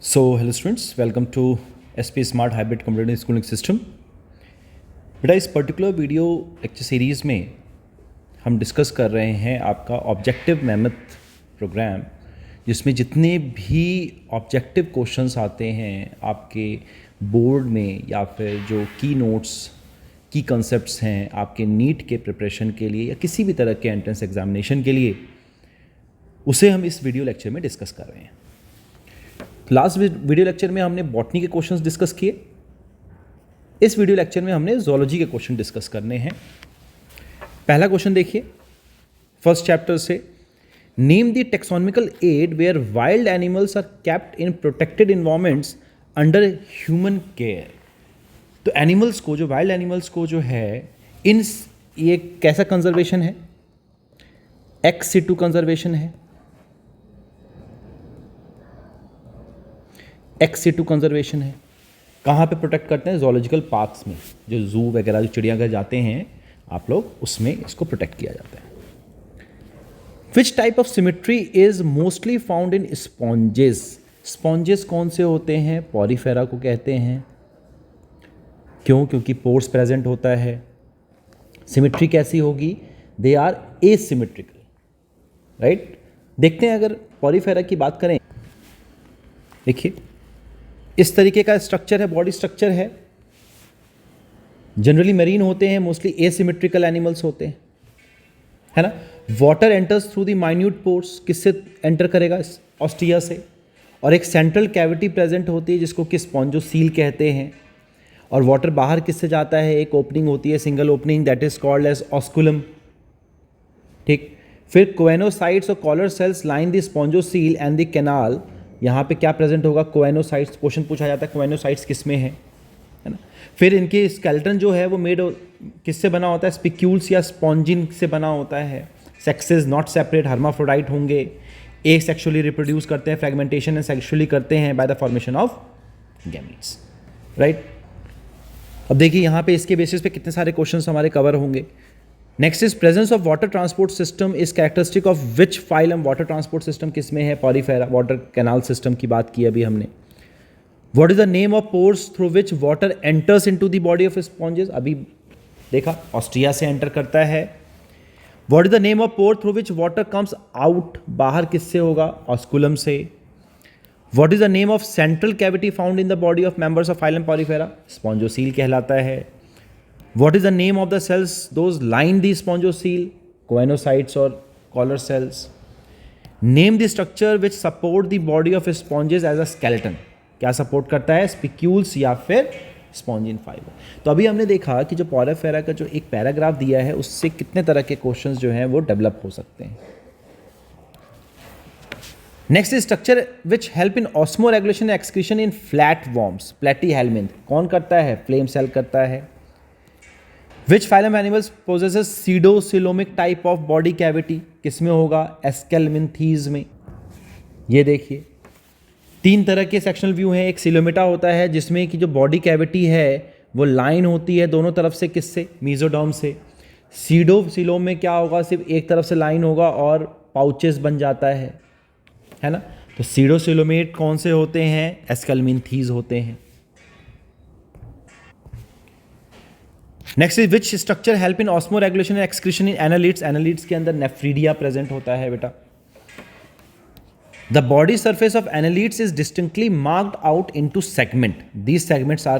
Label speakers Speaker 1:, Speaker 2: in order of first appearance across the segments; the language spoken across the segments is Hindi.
Speaker 1: Hello students, welcome to SP smart hybrid computer schooling system. बेटा, इस पर्टिकुलर वीडियो लेक्चर सीरीज़ में हम डिस्कस कर रहे हैं आपका ऑब्जेक्टिव मैमथ प्रोग्राम, जिसमें जितने भी ऑब्जेक्टिव क्वेश्चंस आते हैं आपके बोर्ड में या फिर जो की नोट्स की कंसेप्ट्स हैं आपके नीट के प्रिपरेशन के लिए या किसी भी तरह के एंट्रेंस एग्जामिनेशन के लिए, उसे हम इस वीडियो लेक्चर में डिस्कस कर रहे हैं। लास्ट वीडियो लेक्चर में हमने बॉटनी के क्वेश्चंस डिस्कस किए। इस वीडियो लेक्चर में हमने जोलॉजी के क्वेश्चन डिस्कस करने हैं। पहला क्वेश्चन देखिए फर्स्ट चैप्टर से, name the taxonomical aid where wild animals are kept in protected environments under human care. तो एनिमल्स को, जो वाइल्ड एनिमल्स को जो है, इन ये कैसा कंजर्वेशन है? एक्स सिटू कंजर्वेशन है, एक्स सिटू कंजर्वेशन है। कहाँ पे प्रोटेक्ट करते हैं? जोलॉजिकल पार्क्स में, जो जू वगैरह, जो चिड़ियाघर जाते हैं आप लोग, उसमें इसको प्रोटेक्ट किया जाता है। विच type of symmetry is mostly found in sponges. Sponges कौन से होते हैं? पॉरीफेरा को कहते हैं। क्यों? क्योंकि पोर्स प्रेजेंट होता है। सिमेट्री कैसी होगी? They are asymmetrical, right. देखते हैं, अगर पॉरीफेरा की बात करें, देखिए इस तरीके का स्ट्रक्चर है, बॉडी स्ट्रक्चर है। जनरली मरीन होते हैं, मोस्टली एसिमेट्रिकल एनिमल्स होते हैं, है ना। Water enters through the minute pores, किससे एंटर करेगा? ऑस्टिया से। और एक सेंट्रल कैविटी प्रेजेंट होती है जिसको कि स्पॉन्जोसील कहते हैं। और वाटर बाहर किससे जाता है? एक ओपनिंग होती है, single opening, that is called as osculum, ठीक। फिर कोएनोसाइट्स और collar cells line the spongocoel and the canal. यहाँ पे क्या प्रेजेंट होगा? कोएनोसाइट्स। क्वेश्चन पूछा जाता है कोएनोसाइट्स किस में है ना। फिर इनके स्केलेटन जो है वो मेड किससे बना होता है? स्पिक्यूल्स या स्पॉन्जिन से बना होता है। सेक्सेस नॉट सेपरेट, हर्माफ्रोडाइट होंगे, एक सेक्सुअली रिप्रोड्यूस करते हैं, फ्रेगमेंटेशन एंड सेक्सुअली करते हैं by the formation of gametes, right. अब देखिए यहाँ पे इसके बेसिस पे कितने सारे क्वेश्चंस हमारे कवर होंगे। Next is presence of water transport system is characteristic of which phylum. Water transport system किस में है? पॉरीफेरा। वाटर कैनाल सिस्टम की बात की अभी हमने। What is the name of pores through which water enters into the body of sponges? अभी देखा, ऑस्ट्रिया से एंटर करता है। What is the name of pore through which water comes out? बाहर किससे होगा? ऑस्कुलम से। What is the name of central cavity found in the body of members of phylum Porifera? Spongocoel कहलाता है। What is the name of the cells those line the spongocoel? Coenocytes or collar cells. Name the structure which support the body of sponges as a skeleton. क्या सपोर्ट करता है? स्पिक्यूल्स या फिर स्पॉन्जिन फाइबर। तो अभी हमने देखा कि जो पॉरीफेरा का जो एक पैराग्राफ दिया है उससे कितने तरह के क्वेश्चंस जो हैं वो डेवलप हो सकते हैं। Next is structure which help in osmoregulation excretion in flatworms. Platyhelminth कौन करता है? फ्लेम सेल करता है। Which phylum animals possesses pseudocoelomic type of body cavity? किस में होगा? एस्केलमिंथीज में। ये देखिए तीन तरह के सेक्शनल व्यू हैं। एक सिलोमेटा होता है जिसमें कि जो बॉडी कैविटी है वो लाइन होती है दोनों तरफ से, किससे? मीजोडर्म से। सीडोसिलोम में क्या होगा? सिर्फ एक तरफ से लाइन होगा और पाउचेस बन जाता है ना। तो सीडोसिलोमेट कौन से होते हैं? एस्केलमिंथीज होते हैं। Next is which structure help in osmoregulation and excretion in annelids. Annelids के अंदर नेफ्रीडिया प्रेजेंट होता है बेटा। The body surface of annelids is distinctly marked out into segment. These segments are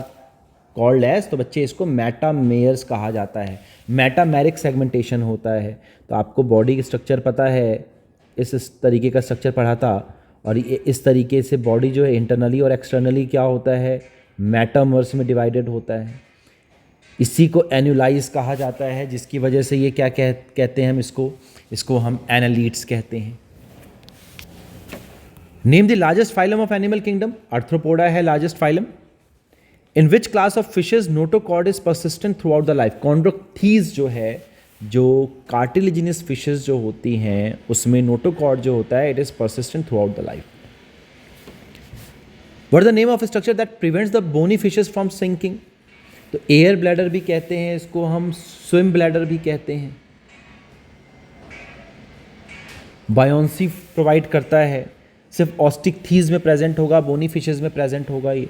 Speaker 1: called as, तो बच्चे इसको मेटामेयर्स कहा जाता है। मेटामेरिक सेगमेंटेशन होता है। तो आपको बॉडी की स्ट्रक्चर पता है, इस तरीके का स्ट्रक्चर पढ़ा था। और ये इस तरीके से बॉडी जो है इंटरनली और एक्सटर्नली क्या होता है? मेटामर्स में डिवाइडेड होता है। इसी को एनुलाइज कहा जाता है, जिसकी वजह से ये क्या कहते हैं हम इसको हम एनालिट्स कहते हैं। Name the largest phylum of animal kingdom. Arthropoda है largest phylum. In which class of fishes notochord is persistent throughout the life. Chondrichthyes जो है, जो कार्टिलेजिनस फिशेज जो होती हैं उसमें नोटोकॉर्ड जो होता है, it is persistent throughout the life. What is the name of structure that prevents the bony fishes from sinking. तो एयर ब्लैडर भी कहते हैं इसको, हम स्विम ब्लैडर भी कहते हैं। बायोंसी प्रोवाइड करता है। सिर्फ ऑस्टिकथीज में प्रेजेंट होगा, बोनी फिशेज में प्रेजेंट होगा ये।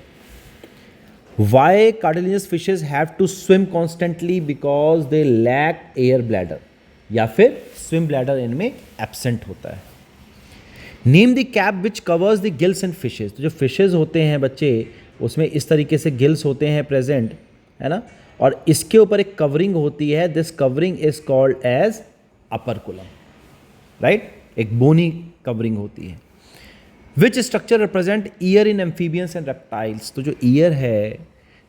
Speaker 1: Why cartilaginous fishes have to swim constantly? Because they lack air bladder, या फिर स्विम ब्लैडर इनमें एब्सेंट होता है। Name the cap which covers the gills and fishes. तो जो फिशेज होते हैं बच्चे, उसमें इस तरीके से गिल्स होते हैं प्रेजेंट, है ना, और इसके ऊपर एक कवरिंग होती है, this covering is called as operculum, right, एक बोनी कवरिंग होती है। Which structure represent ear in amphibians and reptiles? तो जो ईयर है,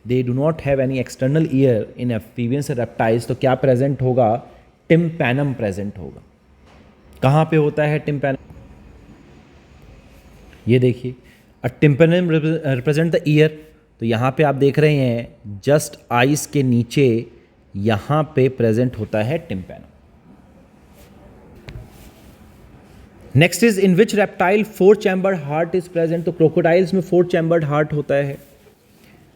Speaker 1: they do not have any external ear in amphibians and reptiles, तो क्या प्रेजेंट होगा? टिम्पैनम प्रेजेंट होगा। कहाँ पे होता है टिम्पैनम? ये देखिए, अ टिम्पैनम रिप्रेजेंट द ईयर, तो यहाँ पे आप देख रहे हैं जस्ट आइस के नीचे यहाँ पे प्रेजेंट होता है tympanum. Next is in which reptile 4 chambered heart is present? तो क्रोकोडाइल्स में 4 चैम्बर्ड हार्ट होता है।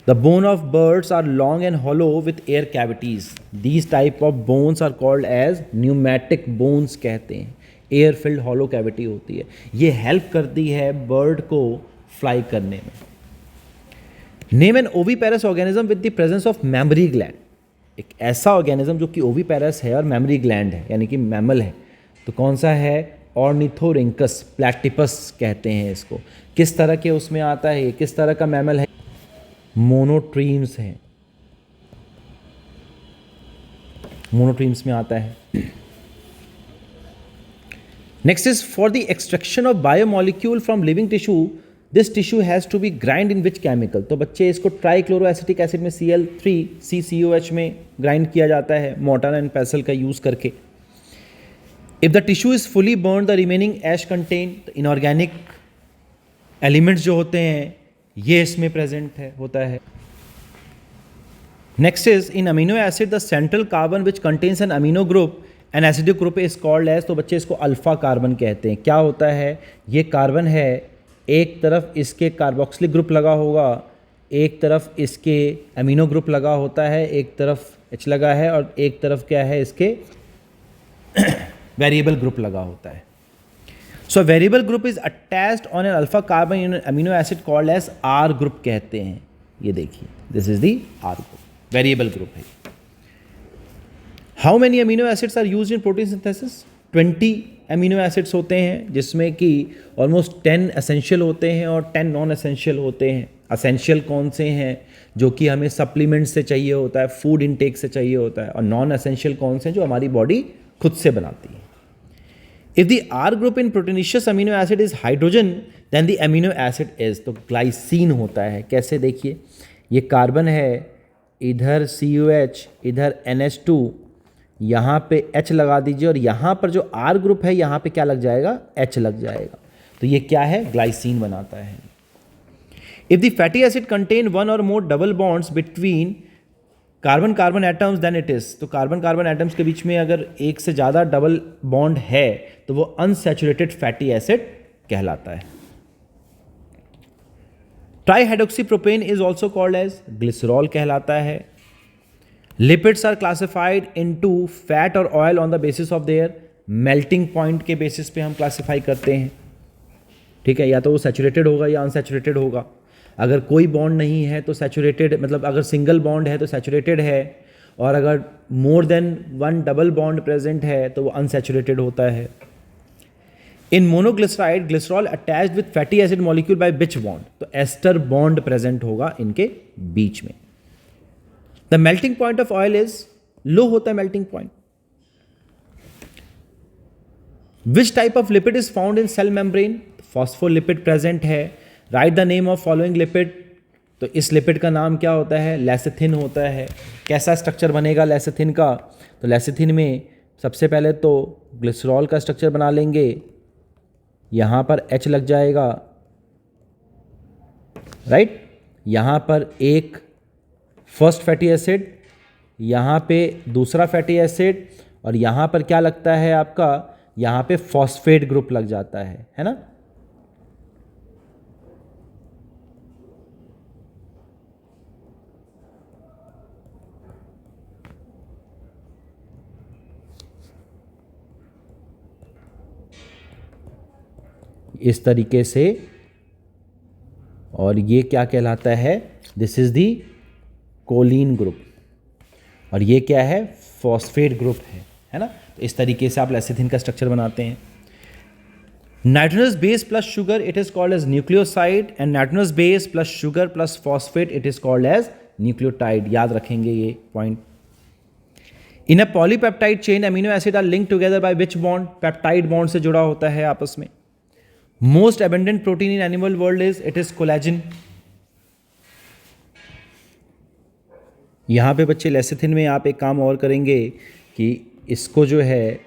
Speaker 1: The bone of birds are long and hollow with air cavities, these type of bones are called as pneumatic bones कहते हैं। एयर फिल्ड हॉलो कैविटी होती है, ये हेल्प करती है बर्ड को फ्लाई करने में। Name an oviparous organism with the presence of mammary gland. एक ऐसा ऑर्गेनिज्म जो कि ओविपेरस है और मैमरी ग्लैंड है, यानी कि मैमल है, तो कौन सा है? ऑर्निथोरिंकस प्लैटिपस कहते हैं इसको। किस तरह के उसमें आता है, किस तरह का मैमल है? मोनोट्रीम्स है, मोनोट्रीम्स में आता है। Next is for the extraction of biomolecule from living tissue, this tissue has to be grind in which chemical? तो बच्चे इसको ट्राइक्लोरोएसिटिक एसिड में Cl3CCOH में ग्राइंड किया जाता है, मोर्टार एंड पेसल का यूज करके। If the tissue is fully burn the remaining ash contain, inorganic elements जो होते हैं ये इसमें प्रेजेंट है, होता है। Next is in amino acid the central carbon which contains an amino group an acidic group is called as, तो बच्चे इसको अल्फा कार्बन कहते हैं। क्या होता है? ये कार्बन है, एक तरफ इसके कार्बोक्सिलिक ग्रुप लगा होगा, एक तरफ इसके अमीनो ग्रुप लगा होता है, एक तरफ H लगा है और एक तरफ क्या है इसके वेरिएबल ग्रुप लगा होता है। So variable group is attached on an alpha carbon in amino acid called as R group कहते हैं। ये देखिए, this is the R group, variable group है। How many amino acids are used in protein synthesis? 20 amino acids होते हैं, जिसमें कि ऑलमोस्ट 10 एसेंशियल होते हैं और 10 नॉन एसेंशियल होते हैं। एसेंशियल कौन से हैं? जो कि हमें सप्लीमेंट से चाहिए होता है, फूड इनटेक से चाहिए होता है, और नॉन एसेंशियल कौन से हैं? जो हमारी बॉडी खुद से बनाती है। If the R group in proteinaceous amino acid is hydrogen then the amino acid is, तो ग्लाइसिन होता है। कैसे? देखिए, ये कार्बन है, इधर COH, इधर NH2, यहाँ पे H लगा दीजिए, और यहाँ पर जो R ग्रुप है यहाँ पे क्या लग जाएगा? H लग जाएगा, तो ये क्या है? ग्लाइसिन बनाता है। If the fatty acid contain one or more double bonds between carbon carbon atoms then it is, तो कार्बन कार्बन एटम्स के बीच में अगर एक से ज़्यादा डबल बॉन्ड है तो वो अनसैचुरेटेड फैटी एसिड कहलाता है। Trihydroxypropane is also called as glycerol कहलाता है। Lipids are classified into fat or oil on the basis of their melting point के बेसिस पे हम क्लासिफाई करते हैं, ठीक है, या तो वो सैचुरेटेड होगा या अनसैचुरेटेड होगा। अगर कोई बॉन्ड नहीं है तो सैचुरेटेड, मतलब अगर सिंगल बॉन्ड है तो सैचुरेटेड है, और अगर more than one double bond present है तो वो अनसैचुरेटेड होता है। In monoglyceride glycerol attached with fatty acid molecule by which bond, तो एस्टर बॉन्ड प्रेजेंट होगा इनके बीच में। The melting point of oil is low होता है melting point. Which type of lipid is found in cell membrane? Phospholipid present है। Write the name of following lipid, तो इस लिपिड का नाम क्या होता है? लेसिथिन होता है। कैसा स्ट्रक्चर बनेगा लेसिथिन का? तो लेसिथिन में सबसे पहले तो ग्लिसरॉल का स्ट्रक्चर बना लेंगे, यहाँ पर H लग जाएगा, राइट, यहाँ पर एक फर्स्ट फैटी एसिड, यहाँ पे दूसरा फैटी एसिड, और यहाँ पर क्या लगता है आपका? यहाँ पे फॉस्फेट ग्रुप लग जाता है ना। इस तरीके से, और ये क्या कहलाता है, this is the choline group, और ये क्या है, फॉस्फेट ग्रुप है ना। तो इस तरीके से आप लेसिथिन का स्ट्रक्चर बनाते हैं। Nitrogenous base plus sugar it is called as nucleoside, and nitrogenous base plus sugar plus phosphate it is called as nucleotide. याद रखेंगे ये point. In a polypeptide chain amino acid are link together by which bond, peptide bond से जुड़ा होता है आपस में। Most abundant protein in animal world is, it is collagen. यहां पे बच्चे लेसिथिन में आप एक काम और करेंगे कि इसको जो है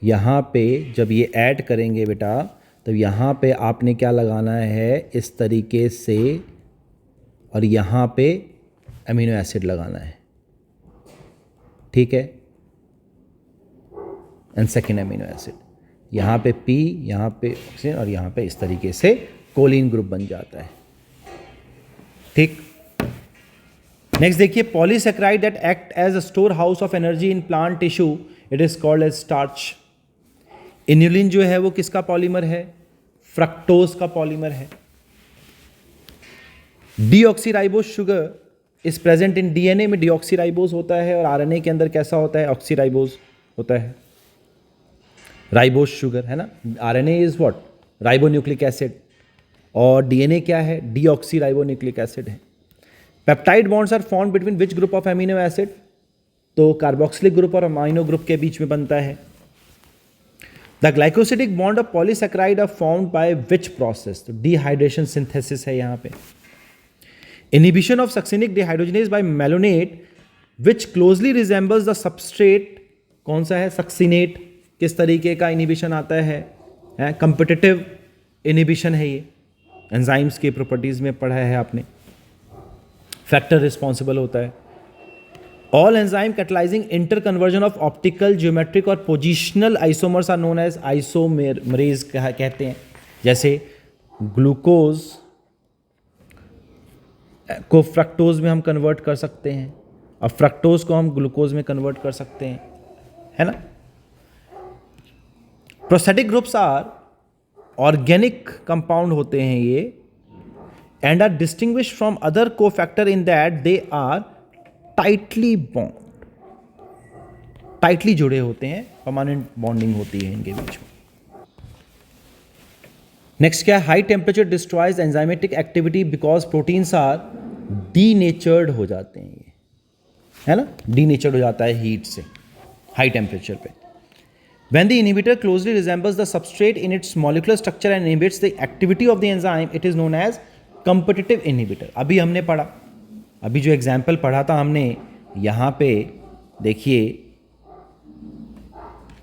Speaker 1: यहाँ पे जब ये ऐड करेंगे बेटा, तब यहाँ पे आपने क्या लगाना है, इस तरीके से, और यहाँ पे अमीनो एसिड लगाना है, ठीक है, एंड सेकेंड अमीनो एसिड, यहाँ पे P, यहाँ पे ऑक्सीजन, और यहाँ पे इस तरीके से कोलिन ग्रुप बन जाता है, ठीक। नेक्स्ट देखिए, polysaccharide that act as a storehouse of energy in plant tissue it is called as starch. Inulin जो है वो किसका पॉलीमर है, फ्रक्टोज का पॉलीमर है। Deoxyribose sugar is present in DNA में, डीऑक्सीराइबोज होता है, और आरएनए के अंदर कैसा होता है, ऑक्सीराइबोज होता है। राइबोज शुगर है ना, RNA is what, ribonucleic acid, और डीएनए क्या है, डीऑक्सीराइबोन्यूक्लिक एसिड है। Peptide bonds are formed between which group of amino acid, तो कार्बोक्सिलिक ग्रुप और अमाइनो ग्रुप के बीच में बनता है। The glycosidic bond of polysaccharide are formed by which process, तो डिहाइड्रेशन सिंथेसिस है यहाँ पे। Inhibition of succinic dehydrogenase by malonate which closely resembles the substrate, कौन सा है, सक्सिनेट। किस तरीके का इनहिबिशन आता है, कंपिटिटिव इनहिबिशन है ये, एंजाइम्स के प्रॉपर्टीज में पढ़ा है आपने। फैक्टर रिस्पॉन्सिबल होता है। All enzyme catalysing interconversion of optical, geometric or positional isomers are known as isomerase कहते हैं। जैसे ग्लूकोज को फ्रक्टोज में हम कन्वर्ट कर सकते हैं, और फ्रक्टोज को हम ग्लूकोज में कन्वर्ट कर सकते हैं, है ना। Prosthetic groups are organic compound होते हैं ये, and are distinguish from other cofactor in that they are tightly bond, tightly जुड़े होते हैं, परमानेंट बॉन्डिंग होती है इनके बीच में। नेक्स्ट क्या है, high temperature destroys enzymatic activity because proteins are denatured हो जाते हैं ये, है ना, डीनेचर्ड हो जाता है हीट से, हाई टेम्परेचर पे। When the inhibitor closely resembles the substrate in its molecular structure and inhibits the activity of the enzyme, it is known as competitive inhibitor. अभी हमने पढ़ा, अभी जो एग्जाम्पल पढ़ा था हमने, यहाँ पे देखिए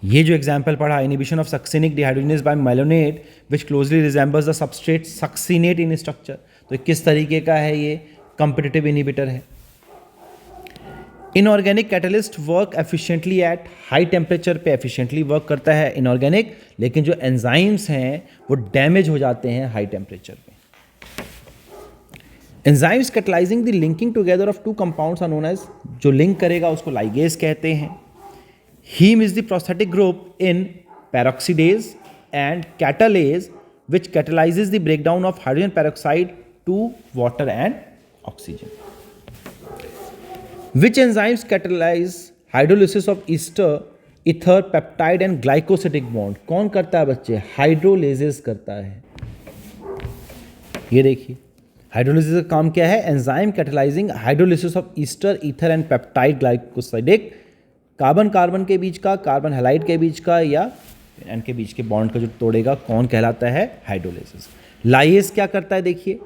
Speaker 1: ये जो एग्जाम्पल पढ़ा, inhibition of succinic dehydrogenase by malonate which closely resembles the substrate succinate in structure, तो किस तरीके का है ये, कंपिटिटिव इनहिबिटर है। Inorganic catalyst work efficiently at high temperature पे, एफिशिएंटली वर्क करता है इनऑर्गेनिक, लेकिन जो एंजाइम्स हैं वो डैमेज हो जाते हैं हाई टेम्परेचर पे। Enzymes catalysing the linking together of two compounds are known as, जो लिंक करेगा उसको लाइगेज कहते हैं। Haem is the prosthetic group in peroxidase and catalase which catalyses the breakdown of hydrogen peroxide to water and oxygen. Which enzymes catalyze hydrolysis of ester, ether, peptide and glycosidic bond? कौन करता है बच्चे, हाइड्रोलेसिस करता है। ये देखिए हाइड्रोलिसिस का काम क्या है, enzyme catalysing hydrolysis of Easter, ether and peptide glycosidic, carbon carbon के बीच का, कार्बन हैलाइड के बीच का या एन के बीच के बॉन्ड का जो तोड़ेगा, कौन कहलाता है, हाइड्रोलिसिस। लाइएस क्या करता है, देखिए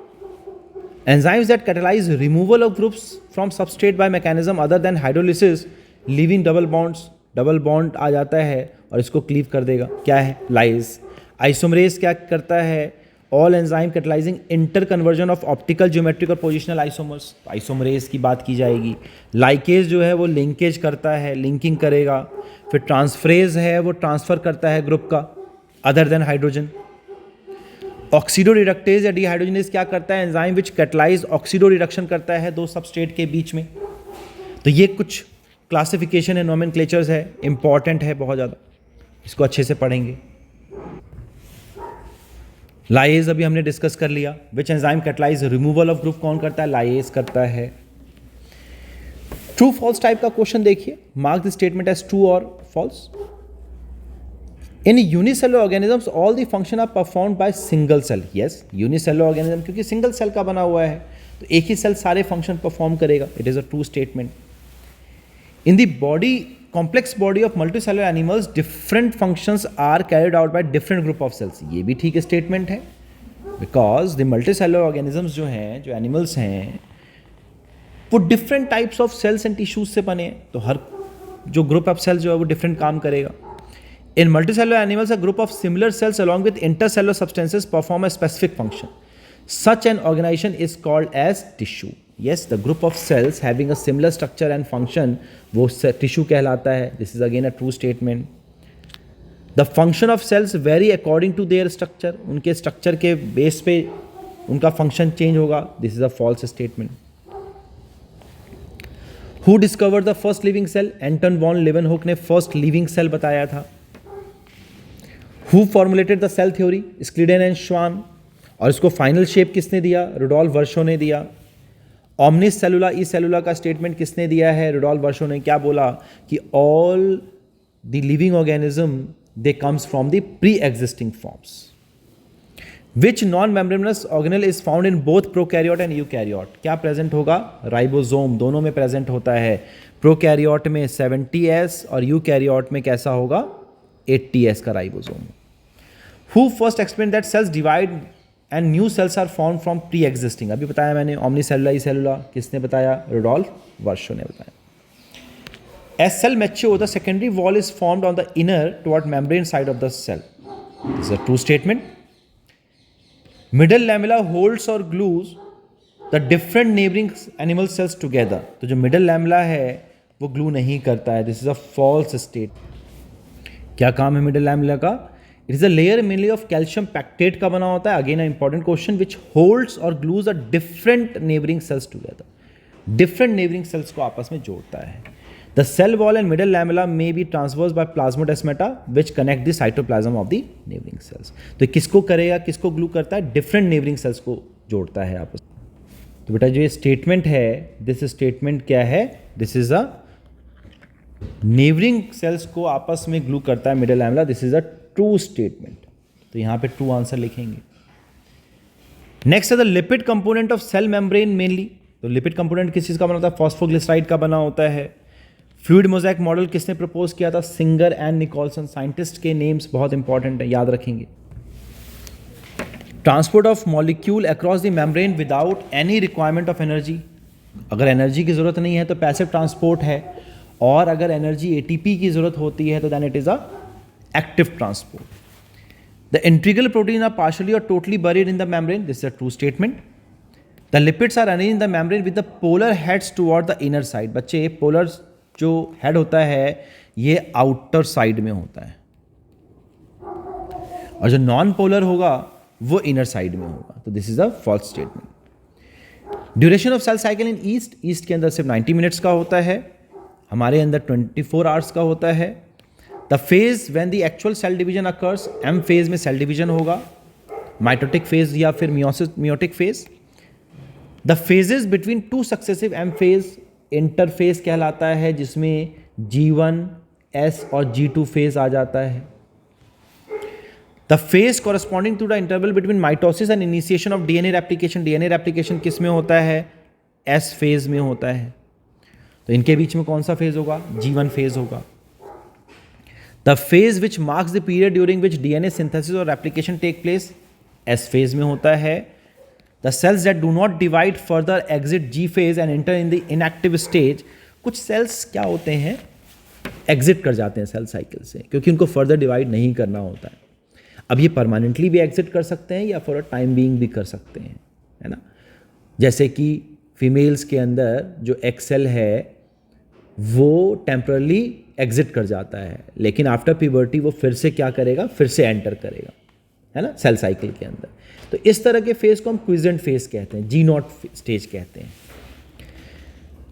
Speaker 1: enzymes that catalyze removal of groups from substrate by mechanism other than hydrolysis, leaving double bonds, double bond आ जाता है और इसको क्लीव कर देगा, क्या है, लाइज। आइसोमरेज क्या करता है, all enzyme catalysing interconversion of optical, geometric or positional isomers, isomerase की बात की जाएगी। लाइकेज जो है वो लिंकेज करता है, लिंकिंग करेगा। फिर ट्रांसफ्रेज है वो ट्रांसफर करता है ग्रुप का other than hydrogen. Oxido reductase या डिहाइड्रोजनेज क्या करता है, enzyme which catalyse oxido reduction करता है दो सबस्ट्रेट के बीच में। तो ये कुछ क्लासिफिकेशन है, नोमेनक्लेचर्स है, इंपॉर्टेंट है बहुत ज़्यादा, इसको अच्छे से पढ़ेंगे। लाइएज अभी हमने डिस्कस कर लिया। Which enzyme catalyse removal of group कौन करता है? लाइएज करता है। ट्रू फॉल्स टाइप का क्वेश्चन देखिए, mark the statement as true or false. In unicellular organisms all the function are performed by single cell. Yes, unicellular organism क्योंकि सिंगल सेल का बना हुआ है तो एक ही सेल सारे फंक्शन परफॉर्म करेगा। It is a true statement. In the body complex body of multicellular animals different functions are carried out by different group of cells. ये भी ठीक स्टेटमेंट है, बिकॉज द मल्टीसेलुलर ऑर्गेनिजम्स जो हैं, जो एनिमल्स हैं, वो different types of cells and tissues से बने हैं, तो हर जो ग्रुप ऑफ सेल्स जो है वो डिफरेंट काम करेगा। In multicellular animals a group of similar cells along with intercellular substances perform a specific function. Such an organization is called as tissue. Yes, the group of cells having a similar structure and function, वो tissue कहलाता है. This is again a true statement. The function of cells vary according to their structure. उनके structure के base पे उनका function change होगा. This is a false statement. Who discovered the first living cell? Anton von Leeuwenhoek ने first living cell बताया था. Who formulated the cell theory? Schleiden and Schwann. और इसको फाइनल शेप किसने दिया? रुडोल्फ वर्शो ने दिया। ओमनिस सेलुला ई सेलुला का स्टेटमेंट किसने दिया है? रुडोल्फ वर्शो ने क्या बोला कि all the living organism they comes from the pre existing forms. Which non membranes organelle is found in both prokaryote and eukaryote? क्या प्रेजेंट होगा? राइबोसोम दोनों में प्रेजेंट होता है। प्रोकैरियोट में 70S और यूकैरियोट में कैसा होगा? 80S का ribosome. Who first explain that cells divide and new cells are form from pre existing? अभी बताया मैंने, ओमनी सेलुला ई सेलुला। किसने बताया? रुडोल्फ वर्शो ने बताया। As cell mature the secondary wall is formed on the inner toward membrane side of the cell. This is a true statement. Middle lamella holds or glues the different neighbouring animal cells together. तो जो मिडल लैमेला है वो ग्लू नहीं करता है। This is a false state. क्या काम है मिडल लैमेला का? It is a layer mainly of calcium pectate का बना होता है। Again a important question, which holds or glues a different neighbouring cells together. Different neighbouring cells को आपस में जोड़ता है। The cell wall and middle lamella may be transverse by plasmodesmata which connect the cytoplasm of the neighbouring cells. तो किसको करेगा, किसको ग्लू करता है? डिफरेंट नेबरिंग सेल्स को जोड़ता है आपस में। तो बेटा जो ये स्टेटमेंट है, दिस स्टेटमेंट क्या है? This is a neighbouring cells को आपस में ग्लू करता है middle lamella. This is a true statement. तो यहां पे ट्रू आंसर लिखेंगे। नेक्स्ट है the lipid component of cell membrane mainly. तो लिपिड कंपोनेंट किस चीज का बना होता है? फॉस्फोग्लिसराइड का बना होता है। फ्लूइड मोज़ेक मॉडल किसने प्रपोज किया था? Singer and Nicolson. साइंटिस्ट के नेम्स बहुत इंपॉर्टेंट है, याद रखेंगे। Transport of molecule across the membrane without any requirement of energy. अगर एनर्जी की जरूरत नहीं है तो पैसिव ट्रांसपोर्ट है, और अगर एनर्जी एटीपी की जरूरत होती है तो then it is a active transport. The integral proteins are partially or totally buried in the membrane. This is a true statement. The lipids are arranged in the membrane with the polar heads toward the inner side. बच्चे polar जो head होता है ये outer side में होता है, और जो non polar होगा वो inner side में होगा। तो this is a false statement. Duration of cell cycle in east के अंदर सिर्फ 90 मिनट्स का होता है, हमारे अंदर 24 आवर्स का होता है। The phase when the actual cell division occurs, M phase में सेल डिवीजन होगा, माइटोटिक फेज या फिर meiotic phase. The phases between two successive M phase interphase कहलाता है, जिसमें G1S और G2 फेज आ जाता है। The phase corresponding to the interval between mitosis and initiation of DNA replication. DNA replication किस में होता है? S फेज में होता है। तो इनके बीच में कौन सा फेज होगा? G1 फेज होगा। The phase which marks the period during which DNA synthesis or replication take place, S phase में होता है। The cells that do not divide further exit G phase and enter in the inactive stage. कुछ सेल्स क्या होते हैं? एग्जिट कर जाते हैं सेल साइकिल से, क्योंकि उनको फर्दर डिवाइड नहीं करना होता है। अब ये परमानेंटली भी एग्जिट कर सकते हैं या फॉर अ टाइम बीइंग भी कर सकते हैं, है ना। जैसे कि फीमेल्स के अंदर जो एक्स सेल है वो टेम्परली एग्जिट कर जाता है, लेकिन आफ्टर प्यूबर्टी वो फिर से क्या करेगा? फिर से एंटर करेगा, है ना, सेल साइकिल के अंदर। तो इस तरह के फेज को हम क्विजेंट फेज कहते हैं, G0 स्टेज कहते हैं।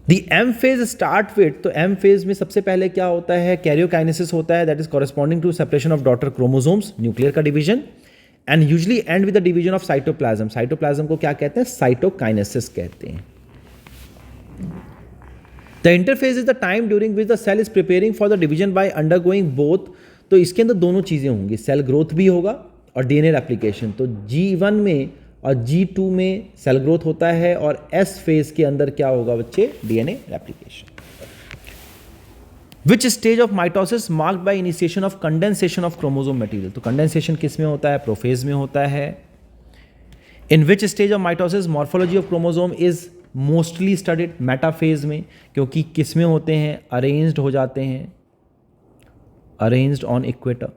Speaker 1: The M phase start with, तो एम फेज में सबसे पहले क्या होता है? कैरियोकाइनेसिस होता है, that is corresponding to separation of daughter chromosomes, nuclear का division, and usually end with the division of cytoplasm. Cytoplasm को क्या कहते हैं? साइटोकाइनेसिस कहते हैं। The interphase is the time during which the cell is preparing for the division by undergoing both. तो इसके अंदर दोनों चीज़ें होंगी, सेल ग्रोथ भी होगा और डीएनए रेप्लिकेशन। तो G1 में और G2 में सेल ग्रोथ होता है और S फेज के अंदर क्या होगा बच्चे? DNA replication. Which stage of mitosis marked by initiation of condensation of chromosome material. तो कंडेंसेशन किस में होता है? प्रोफेज में होता है। In which stage of mitosis morphology of chromosome is mostly studied? Metaphase में, क्योंकि किस में होते हैं? अरेंज्ड हो जाते हैं, arranged on equator,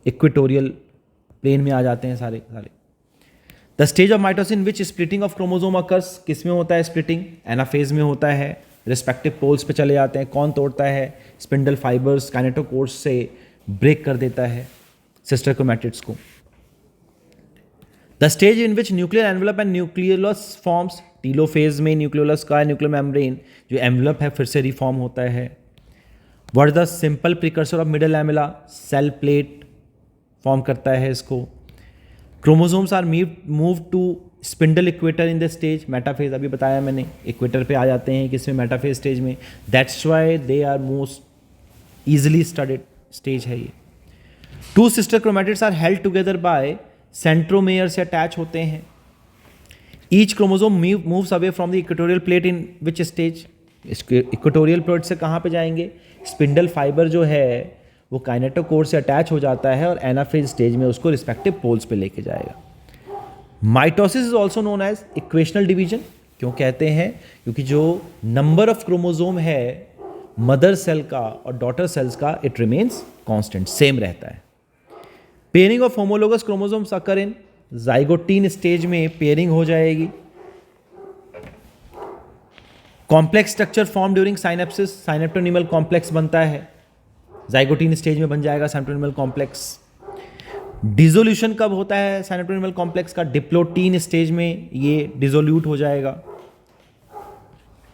Speaker 1: equatorial plane में आ जाते हैं सारे सारे। The stage of mitosis in which splitting of chromosome occurs, किस में होता है स्प्लिटिंग? एनाफेज में होता है। रिस्पेक्टिव पोल्स पे चले जाते हैं। कौन तोड़ता है? स्पिंडल फाइबर्स काइनेटोकोर्स से ब्रेक कर देता है सिस्टर क्रोमैटिड्स को। The stage in which nuclear envelope and nucleolus forms, telophase में न्यूक्लियोलस का न्यूक्लियर मेम्ब्रेन जो एनवेलप है फिर से रिफॉर्म होता है। What the simple precursor of middle lamella? Cell plate form करता है इसको। Chromosomes are move to spindle equator in the stage, metaphase अभी बताया मैंने, इक्वेटर पे आ जाते हैं किसमें? मेटाफेज स्टेज में। That's why they are most easily studied stage है ये। Two sister chromatids are held together by centromere से अटैच होते हैं। Each chromosome moves away from the equatorial plate in which stage? Equatorial plate से कहाँ पे जाएंगे? स्पिंडल फाइबर जो है वो काइनेटोकोर से अटैच हो जाता है और एनाफेज स्टेज में उसको रिस्पेक्टिव पोल्स पे लेके जाएगा। Mitosis is also known as equational division. क्यों कहते हैं? क्योंकि जो नंबर ऑफ क्रोमोसोम है मदर सेल का और डॉटर सेल्स का, इट रिमेन्स कांस्टेंट, सेम रहता है। Pairing of homologous chromosomes occur in zygotene stage में पेयरिंग हो जाएगी। Complex structure form during synapsis, synaptonemal complex बनता है, जाइगोटीन स्टेज में बन जाएगा साइनेप्टोनिमल कॉम्प्लेक्स। डिसोल्यूशन कब होता है साइनेप्टोनिमल कॉम्प्लेक्स का? डिप्लोटीन स्टेज में ये डिसोल्यूट हो जाएगा।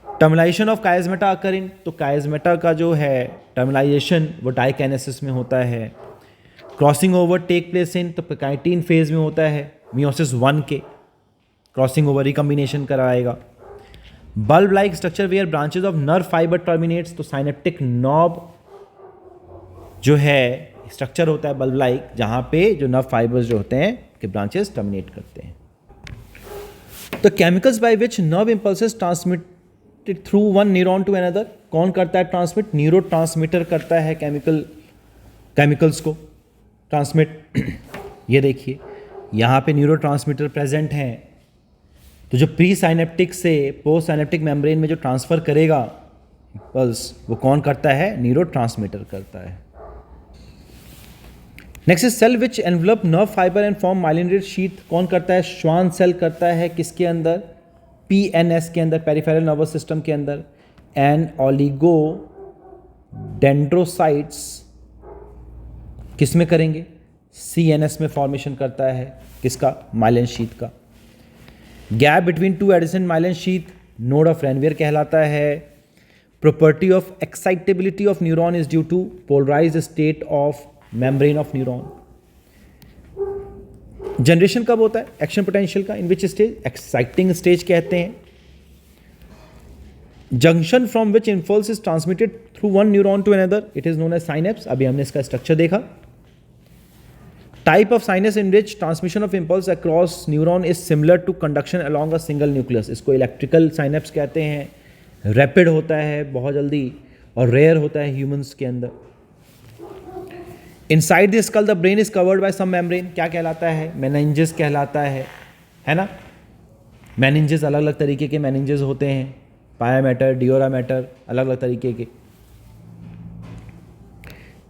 Speaker 1: टर्मिनाइजेशन ऑफ काइस्मेटा अकर इन, तो काइस्मेटा का जो है टर्मिनाइजेशन वो डाइकाइनेसिस में होता है। Crossing over take place in, तो काइटिन फेज में होता है मियोसिस 1 के, क्रॉसिंग ओवर रिकम्बिनेशन कराएगा। Bulb like structure where branches of nerve fibre terminates, तो साइनेप्टिक नॉब जो है स्ट्रक्चर होता है बल्ब लाइक, जहाँ पे जो नर्व फाइबर्स जो होते हैं के ब्रांचेस टर्मिनेट करते हैं। तो chemicals by which nerve impulses transmitted through one neuron to another, कौन करता है ट्रांसमिट? न्यूरो ट्रांसमीटर करता है केमिकल्स को ट्रांसमिट। ये देखिए यहाँ पे न्यूरो ट्रांसमीटर प्रेजेंट हैं। तो जो प्री साइनेप्टिक से पोस्ट साइनेप्टिक मेम्ब्रेन में जो ट्रांसफ़र करेगा पल्स, वो कौन करता है? न्यूरो ट्रांसमीटर करता है। Next is cell which envelop nerve fibre and form myelinated sheath, कौन करता है? श्वान सेल करता है। किसके अंदर? PNS के अंदर, पेरिफेरल नर्वस सिस्टम के अंदर। एंड ऑलिगो डेंड्रोसाइट्स किस में करेंगे? CNS में फॉर्मेशन करता है किसका? माइलिन शीथ का। Gap between two adjacent myelin sheath node of Ranvier कहलाता है। Property of excitability of neuron is due to polarised state of membrane of neuron. Generation कब होता है एक्शन पोटेंशियल का? In which stage? Exciting stage कहते हैं। Junction from which impulse is transmitted through one neuron to another, it is known as synapse. अभी हमने इसका स्ट्रक्चर देखा। Type of sinus in which transmission of impulse across neuron is similar to conduction along a single nucleus, इसको इलेक्ट्रिकल साइनेप्स कहते हैं। रैपिड होता है बहुत जल्दी और रेयर होता है ह्यूमंस के अंदर। Inside the skull the brain is covered by some membrane, क्या कहलाता है? मेनिंजेस कहलाता है ना। मेनिंजेस अलग अलग तरीके के मेनिंजेस होते हैं, पाया मैटर, डियोरा मैटर, अलग अलग तरीके के।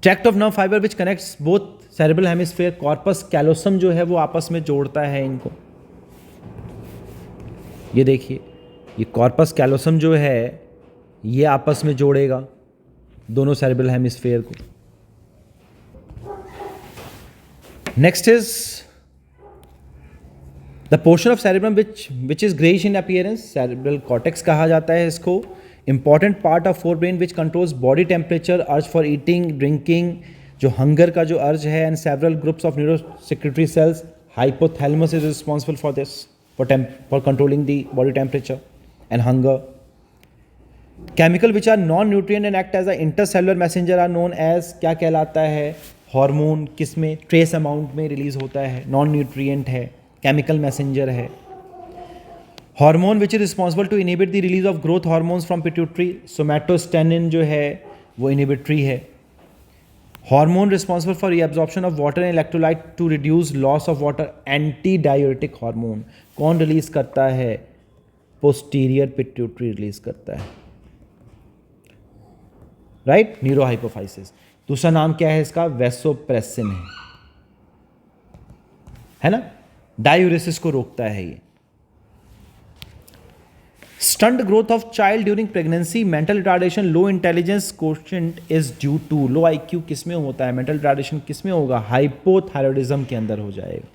Speaker 1: Tract of nerve fibre which connects both cerebral hemisphere, corpus callosum जो है वो आपस में जोड़ता है इनको। ये देखिए ये कॉर्पस कैलोसम जो है ये आपस में जोड़ेगा दोनों सेरेब्रल हेमिस्फीयर को। Next is the portion of cerebrum which is greyish in appearance, cerebral cortex कहा जाता है इसको। Important part of forebrain which controls body temperature, urge for eating, drinking, जो हंगर का जो अर्ज है, and several groups of neurosecretory cells, hypothalamus is responsible for this, for controlling the body temperature and hunger. Chemical which are non nutrient and act as a intercellular messenger are known as, क्या कहलाता है, हार्मोन. किस में? ट्रेस अमाउंट में रिलीज होता है, नॉन न्यूट्रिएंट है, केमिकल मैसेंजर है. Hormone which is responsible to inhibit the release of growth hormones from pituitary, somatostatin जो है वो इनहिबिटरी है. Hormone responsible for reabsorption of water and electrolyte to reduce loss of water, antidiuretic hormone. कौन रिलीज करता है? पोस्टीरियर पिट्यूटरी रिलीज करता है, राइट, न्यूरोहाइपोफाइसिस. दूसरा नाम क्या है इसका? वैसोप्रेसिन है ना, डायूरेसिस को रोकता है ये. Stunt growth of child during pregnancy, mental retardation, low intelligence quotient is due to. Low IQ किस में होता है? मेंटल रिटार्डेशन किस में होगा? हाइपोथायरॉयडिज्म के अंदर हो जाएगा.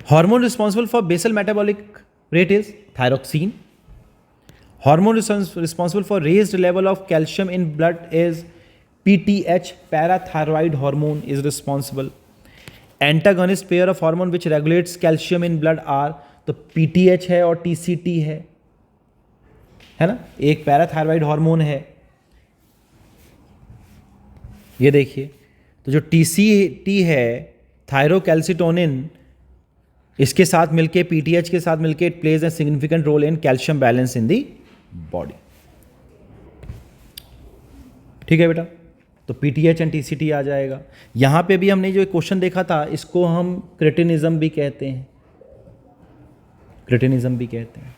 Speaker 1: Hormone responsible for basal metabolic rate is thyroxine. Hormone responsible for raised level of calcium in blood is PTH, parathyroid hormone is responsible. Antagonist pair of hormone which regulates calcium in blood are, तो PTH है और TCT है ना, एक पैराथायरॉइड हार्मोन है. ये देखिए, तो जो TCT है, थायरोकैल्सिटोनिन, इसके साथ मिलके PTH के साथ मिलके it plays a significant role in calcium balance in the body. ठीक है बेटा, तो PTH एंड TCT आ जाएगा. यहां पे भी हमने जो क्वेश्चन देखा था, इसको हम क्रेटिनिज्म भी कहते हैं, क्रेटिनिज्म भी कहते हैं.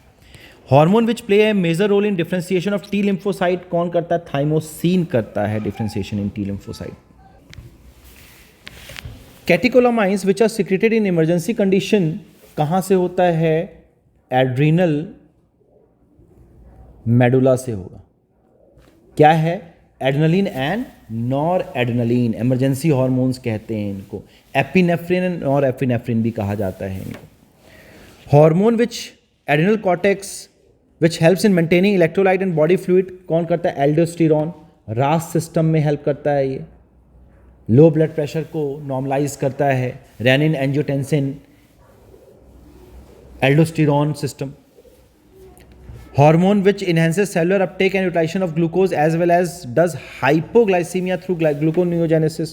Speaker 1: Hormone which play a major role in differentiation of T lymphocyte, कौन करता है? थाइमोसिन करता है differentiation in T lymphocyte. Catecholamines which are secreted in emergency condition, कहां से होता है? एड्रीनल मेडुला से होगा. क्या है? Adrenaline and nor adrenaline, emergency hormones कहते हैं इनको. एपिनेफ्रिन एंड नॉर एपिनेफ्रिन भी कहा जाता है इनको. Hormone which adrenal cortex which helps in maintaining electrolyte and body fluid, कौन करता है? एल्डोस्टेरॉन. रास सिस्टम में हेल्प करता है ये, लो ब्लड प्रेशर को नॉर्मलाइज करता है. Renin, angiotensin, aldosterone system. Hormone which enhances cellular uptake and utilization of glucose as well as does hypoglycemia through gluconeogenesis.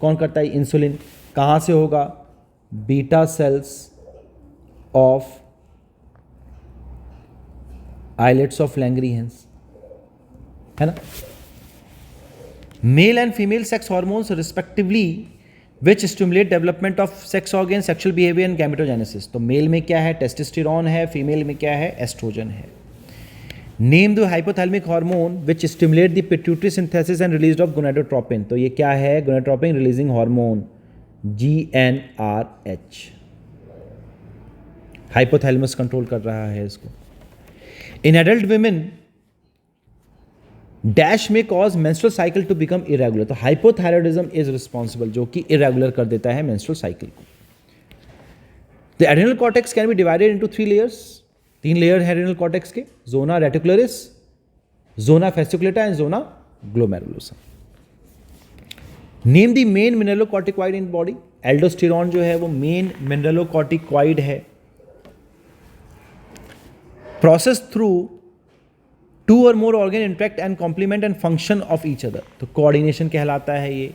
Speaker 1: कौन करता है? इंसुलिन. कहाँ से होगा? Beta cells of islets of Langerhans, है ना. Male and female sex hormones respectively which stimulate development of sex organ, sexual behaviour and gametogenesis. तो मेल में क्या है? टेस्टोस्टेरॉन है, फीमेल में क्या है? एस्ट्रोजन है. Name the hypothalamic hormone which stimulate the pituitary synthesis and release of gonadotropin. तो ये क्या है? Gonadotropin releasing hormone, GnRH. Hypothalamus control कर रहा है इसको. इन एडल्ट विमेन डैश में cause menstrual cycle to become irregular. तो हाइपोथायरॉयडिज्म इज रिस्पॉन्सिबल, जो कि इरेगुलर कर देता है मेंस्ट्रुअल साइकिल को. The adrenal cortex can be divided into 3 layers. 3 layer है एड्रेनल कॉर्टेक्स के, जोना reticularis, zona fasciculata and zona glomerulosa. Name the main mineralocorticoid in body. Aldosterone जो है वो मेन मिनरलोकॉर्टिकॉइड है. Process through 2 or more organ interact and complement and function of each other. तो coordination कहलाता है ये.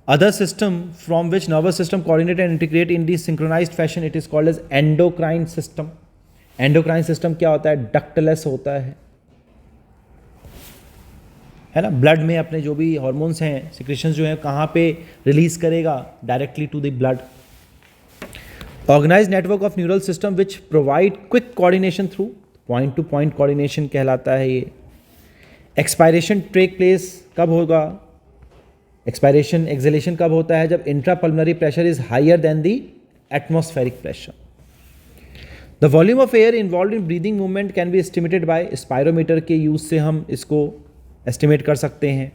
Speaker 1: Other system from which nervous system coordinate and integrate in the synchronized fashion, it is called as endocrine system. Endocrine system क्या होता है? ductless होता है ना. ब्लड में अपने जो भी हॉर्मोन्स हैं, सिक्रेशंस जो हैं, कहाँ पे रिलीज करेगा? Directly to the blood. Organize network of neural system which provide quick coordination through, point to point coordination कहलाता है ये. एक्सपायरेशन टेक प्लेस कब होगा? एक्सपायरेशन एक्सलेशन कब होता है? जब intrapulmonary pressure is higher than the atmospheric pressure. The volume of air involve in breathing movement can be estimated by spirometer के यूज से हम इसको एस्टिमेट कर सकते हैं.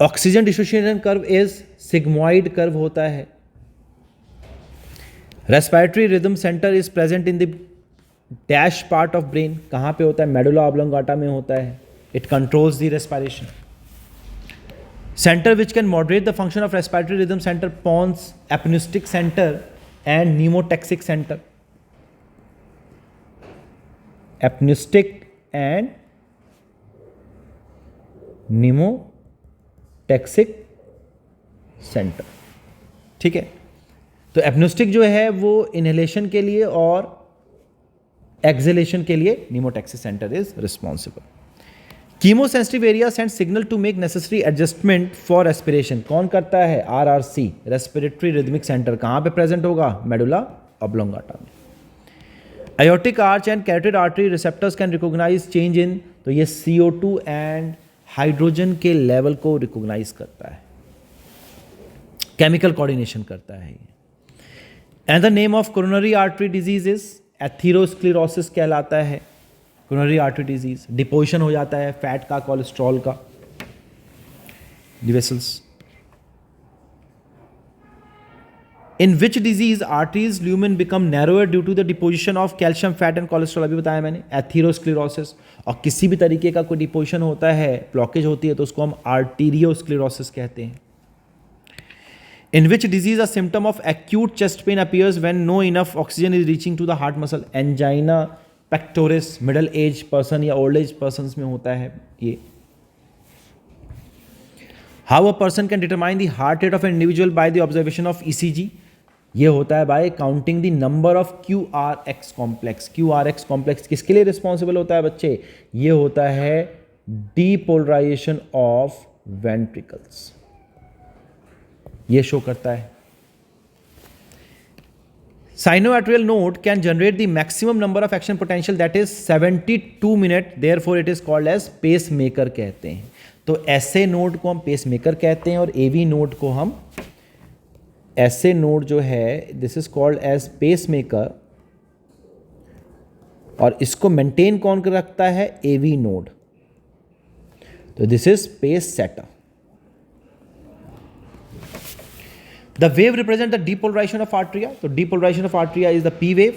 Speaker 1: Oxygen dissociation curve is sigmoid curve होता है. Respiratory rhythm center is present in the dash part of brain, कहाँ पे होता है? मेडुला ऑब्लोंगाटा में होता है. It controls the respiration. Center which can moderate the function of respiratory rhythm center, Pons apneustic center and pneumotaxic center. Apneustic and pneumotaxic center. ठीक है, तो एप्नोस्टिक जो है वो इनहेलेशन के लिए और एक्सहेलेशन के लिए pneumotaxic center is responsible. Chemosensitive area send signal to make necessary adjustment for respiration. कौन करता है? RRC, respiratory rhythmic center. कहाँ पे प्रेजेंट होगा? मेडुला ऑब्लोंगाटा में. aortic arch and carotid artery receptors can recognize change in, तो ये CO2 एंड हाइड्रोजन के लेवल को रिकॉग्नाइज करता है, केमिकल कोऑर्डिनेशन करता है. And the name of coronary artery disease is atherosclerosis कहलाता है. कोरोनरी आर्टरी डिजीज, डिपोजिशन हो जाता है फैट का, कोलेस्ट्रॉल का, vessels. In which disease arteries lumen become narrower due to the deposition of calcium, fat and cholesterol. अभी बताया मैंने, एथेरोस्क्लेरोसिस. और किसी भी तरीके का कोई डिपोजिशन होता है, ब्लॉकेज होती है, तो उसको हम आर्टीरियोस्क्लेरोसिस कहते हैं. In which disease a symptom of acute chest pain appears when no enough oxygen is reaching to the heart muscle? Angina pectoris, middle age person या old age persons में होता है ये. How a person can determine the heart rate of an individual by the observation of ECG? ये होता है by counting the number of QRX complex. QRX complex किसके लिए रिस्पॉन्सिबल होता है बच्चे? ये होता है depolarization of ventricles. ये शो करता है. Sinoatrial node can generate the maximum number of action potential, that is 72 minute, therefore it is called as pacemaker कहते हैं. तो ऐसे नोड को हम पेसमेकर कहते हैं और एवी नोड को हम, ऐसे नोड जो है this is called as pacemaker, और इसको मेंटेन कौन कर रखता है? AV node. तो this is pacesetter. The wave represents the depolarization of arteria. So depolarization of arteria is the P wave.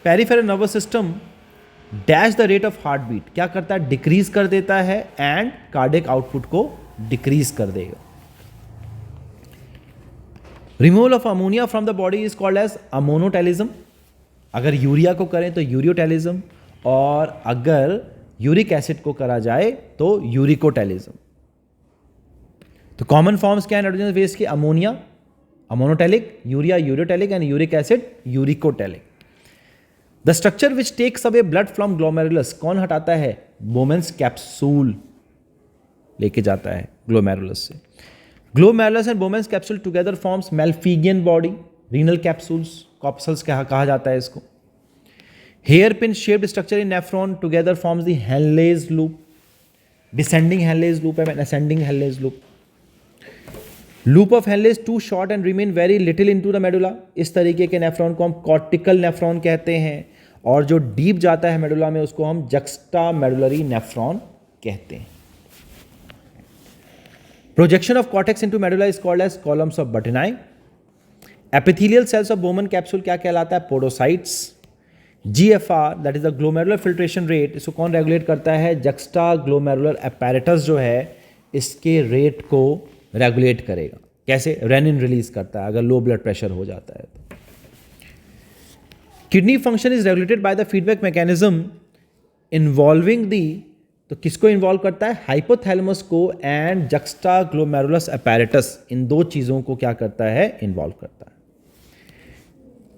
Speaker 1: Peripheral nervous system dash the rate of heartbeat. क्या करता है? डिक्रीज कर देता है एंड कार्डियक आउटपुट को डिक्रीज कर देगा. Removal of ammonia from the body is called as ammonotelism. अगर यूरिया को करें तो यूरियोटेलिज्म, और अगर यूरिक एसिड को करा जाए तो यूरिकोटेलिज्म. तो कॉमन फॉर्म्स क्या है नाइट्रोजन बेस के? Ammonia ammonotelic, urea ureotelic and uric acid uricotelic. The structure which takes away blood from glomerulus, कौन हटाता है? बोमेन्स कैप्सूल लेके जाता है ग्लोमेरुलस से. Glomerulus and Bowman's capsule together forms Malpighian body. Renal capsules, capsules कहा जाता है इसको. Hairpin shaped structure in nephron together forms the Henle's loop. Descending Henle's loop है, ascending Henle's loop. Loop of Henle too short and remain very little into the medulla. इस तरीके के नेफ्रॉन को हम कॉर्टिकल नेफ्रॉन कहते हैं, और जो डीप जाता है मेडुला में उसको हम जक्स्टा मेडुलरी नेफ्रॉन कहते हैं. Projection of cortex into medulla is called as columns of Bertini. Epithelial cells of Bowman capsule क्या कहलाता है? Podocytes. GFR that is the glomerular filtration rate, इसको कौन रेगुलेट करता है? जक्स्टा ग्लोमेरुलर अपैरेटस जो है इसके रेट को रेगुलेट करेगा. कैसे? रेनिन रिलीज करता है अगर लो ब्लड प्रेशर हो जाता है तो. Kidney function is regulated by the feedback mechanism involving the, तो किसको इन्वॉल्व करता है? हाइपोथैलेमस को एंड जक्स्टा ग्लोमेरुलस अपैरेटस. इन दो चीजों को क्या करता है? इन्वॉल्व करता है.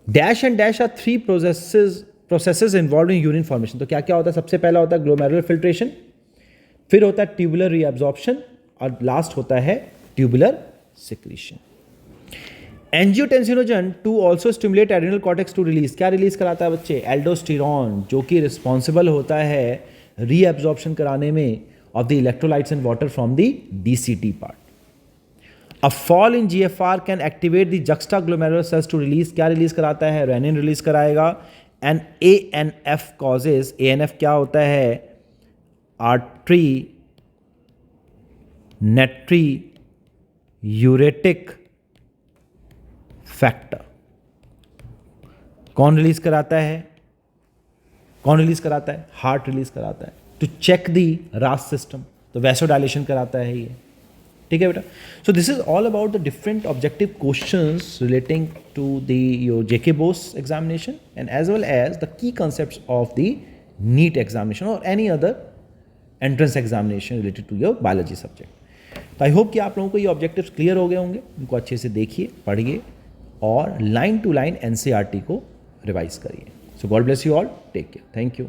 Speaker 1: Dash and dash are three processes involve in urine formation. तो क्या क्या होता है? सबसे पहला होता है ग्लोमेरुलर फिल्ट्रेशन, फिर होता है ट्यूबुलर रीअब्जॉर्प्शन, और लास्ट होता है tubular secretion. Angiotensinogen to also stimulate adrenal cortex to release. क्या रिलीज कराता है बच्चे? एल्डोस्टेरॉन, जो कि रिस्पॉन्सिबल होता है रीअब्जॉर्प्शन कराने में of the electrolytes and water from the DCT part. A fall in GFR can activate the juxtaglomerular cells to release. क्या रिलीज कराता है? रेनिन रिलीज कराएगा. एंड ANF कॉजेज, ANF क्या होता है? Atrial natriuretic factor. कौन रिलीज कराता है? कौन रिलीज कराता है? हार्ट रिलीज कराता है। टू चेक दी रास सिस्टम, तो वैसोडाइलेशन कराता है ये, ठीक है बेटा। So this is all about the different objective questions relating to the your JK BOSE examination and as well as the key concepts of the NEET examination और any other entrance examination related to your biology subject. तो आई होप कि आप लोगों को ये ऑब्जेक्टिव्स क्लियर हो गए होंगे, इनको अच्छे से देखिए, पढ़िए और लाइन टू लाइन एनसीईआरटी को रिवाइज करिए। So God bless you all, take care, thank you.